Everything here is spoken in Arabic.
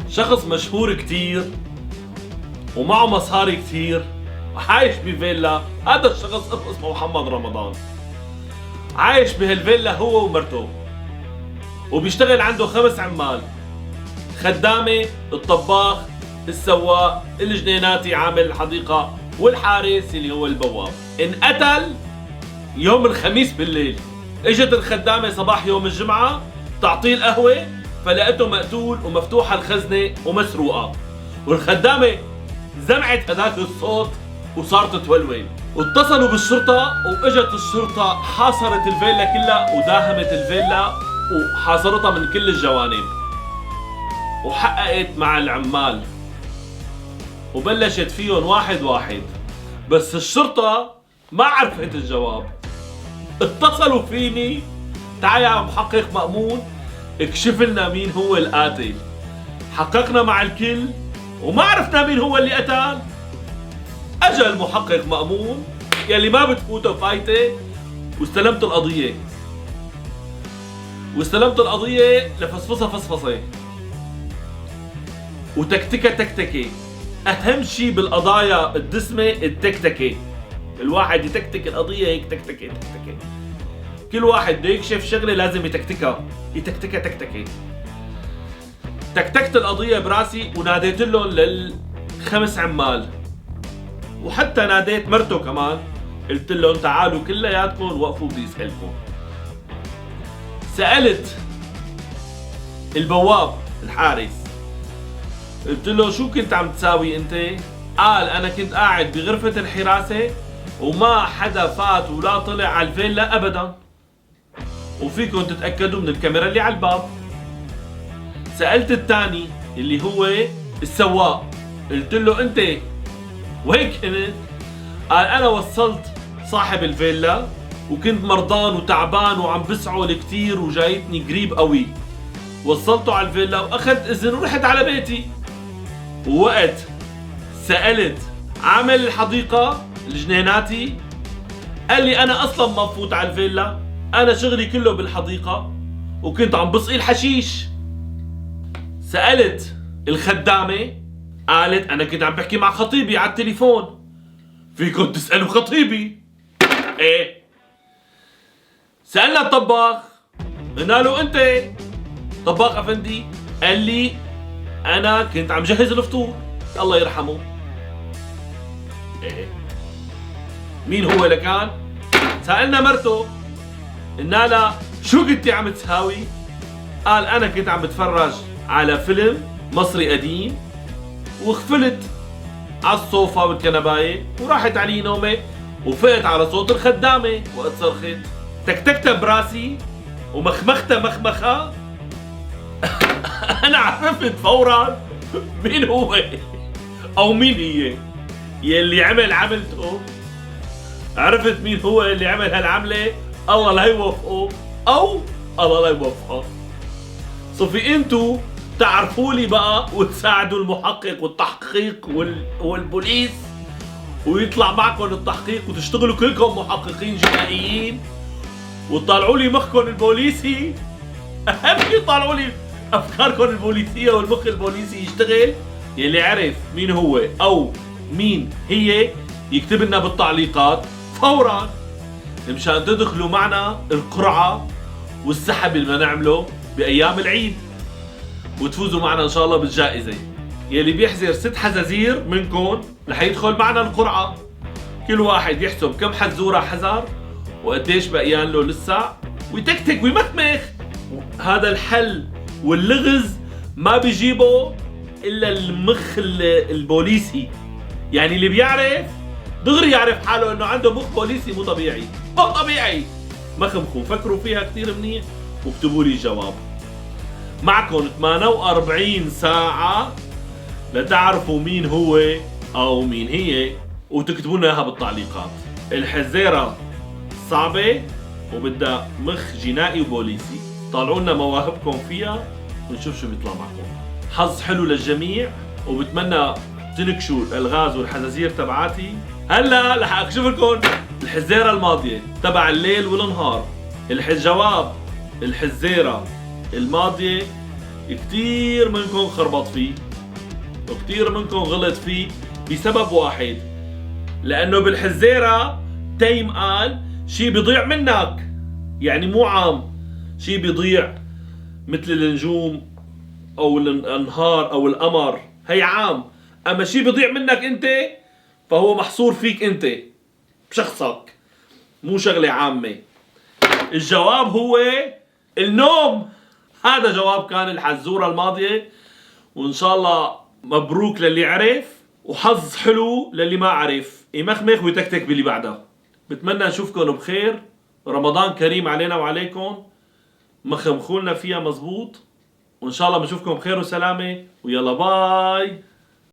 شخص مشهور كتير ومعه مصاري كتير وعايش بفيلا. هذا الشخص اسمه محمد رمضان. عايش بهالفيلا هو ومرته، وبيشتغل عنده 5 عمال: خدامة، الطباخ، السواق، الجنيناتي عامل الحديقة، والحارس اللي هو البواب. انقتل يوم الخميس بالليل. اجت الخدامة صباح يوم الجمعة تعطيه القهوة، فلقته مقتول ومفتوحة الخزنة ومسروقة. والخدامة زمعت هذاك الصوت وصارت تولول، واتصلوا بالشرطة، واجت الشرطة حاصرت الفيلا كلها وداهمت الفيلا وحاصرتها من كل الجوانب، وحققت مع العمال وبلشت فيهم واحد واحد. بس الشرطة ما عرفت الجواب. اتصلوا فيني: تعال يا محقق مأمون اكشف لنا مين هو القاتل. حققنا مع الكل وما عرفنا مين هو اللي قتل. اجا المحقق مأمون يلي ما بتفوته فايته، واستلمت القضية. لفصفصة فصفصة وتكتكة تكتكة. اهم شي بالقضايا الدسمة التكتكة. الواحد يتكتك القضية هيك تكتكة تكتكة. كل واحد بده يكشف شغلة لازم يتكتكها تكتكة. تكتكت القضية براسي وناديت لهم لل5 عمال، وحتى ناديت مرته كمان. قلت لهم تعالوا كلياتكم وقفوا بدي اسألكم. سألت البواب الحارس، قلت له شو كنت عم تساوي انت؟ قال انا كنت قاعد بغرفة الحراسة وما حدا فات ولا طلع على الفيلا ابدا، وفيكم تتأكدوا من الكاميرا اللي على الباب. سألت الثاني اللي هو السواق، قلت له انت وين كنت؟ قال انا وصلت صاحب الفيلا وكنت مرضان وتعبان وعم بسعل كتير وجايتني قريب قوي. وصلته على الفيلا واخذت اذن ورحت على بيتي. ووقت سألت عامل الحديقة الجنيناتي، قال لي انا اصلا ما بفوت على الفيلا، انا شغلي كله بالحديقة وكنت عم بسقي الحشيش. سألت الخدامة، قالت انا كنت عم بحكي مع خطيبي على التليفون. فيكم تسألوا خطيبي؟ ايه. سألنا الطباخ، قلنا له انت طباخ افندي؟ قال لي انا كنت عم جهز الفطور. الله يرحمه. ايه. مين هو لكان؟ سألنا مرته، قلنا لها شو كنتي عم تساوي؟ قال انا كنت عم بتفرج على فيلم مصري قديم وخفلت على الصوفة بالكنباية وراحت علي نومي وفقت على صوت الخدامة وقت صرخت. تكتكتها براسي ومخمختها مخمخة. انا عرفت فورا مين هو او مين هي يلي عمل عملته. عرفت مين هو اللي عمل هالعملة. الله لا يوفقه او الله لا يوفقه. صفي انتو تعرفوا لي بقى وتساعدوا المحقق والتحقيق والبوليس، ويطلع معكم التحقيق وتشتغلوا كلكم محققين جنائيين وتطلعوا لي مخكم البوليسي. اهم شيء طلعوا لي افكاركم البوليسيه والمخ البوليسي يشتغل. يلي عرف مين هو او مين هي يكتب لنا بالتعليقات فورا مشان تدخلوا معنا القرعه والسحب اللي بدنا نعمله بايام العيد وتفوزوا معنا ان شاء الله بالجائزه. يلي بيحزر 6 حزازير منكم رح يدخل معنا القرعه. كل واحد يحسب كم حزوره حزر وقديش بقيان له لسه ويتكتك ويمخمخ. هذا الحل واللغز ما بيجيبه الا المخ البوليسي. يعني اللي بيعرف دغري يعرف حاله انه عنده مخ بوليسي مو طبيعي. مو طبيعي. مخمخوا فكروا فيها كثير منيح واكتبوا لي الجواب. معكم 48 ساعة لتعرفوا مين هو او مين هي وتكتبوا لنا اياها بالتعليقات. الحزيرة صعبة وبدها مخ جنائي وبوليسي. طالعوا لنا مواهبكم فيها ونشوف شو بيطلع معكم. حظ حلو للجميع وبتمنى تنكشوا الالغاز والحزازير تبعاتي. هلا رح اكشف لكم الحزيرة الماضية تبع الليل والنهار. الجواب الحزيرة الماضية كتير منكم خربط فيه وكتير منكم غلط فيه بسبب واحد، لأنه بالحزيرة تيم قال شي بيضيع منك، يعني مو عام، شي بيضيع مثل النجوم أو الأنهار أو القمر، هي عام. أما شي بيضيع منك أنت فهو محصور فيك أنت بشخصك، مو شغلة عامة. الجواب هو النوم. هذا جواب كان الحزورة الماضية، وإن شاء الله مبروك للي عرف وحظ حلو للي ما عرف، يمخمخ ويتكتك باللي بعدها. بتمنى نشوفكم بخير، رمضان كريم علينا وعليكم، مخمخولنا فيها مزبوط، وإن شاء الله بنشوفكم بخير وسلامة، ويلا باي.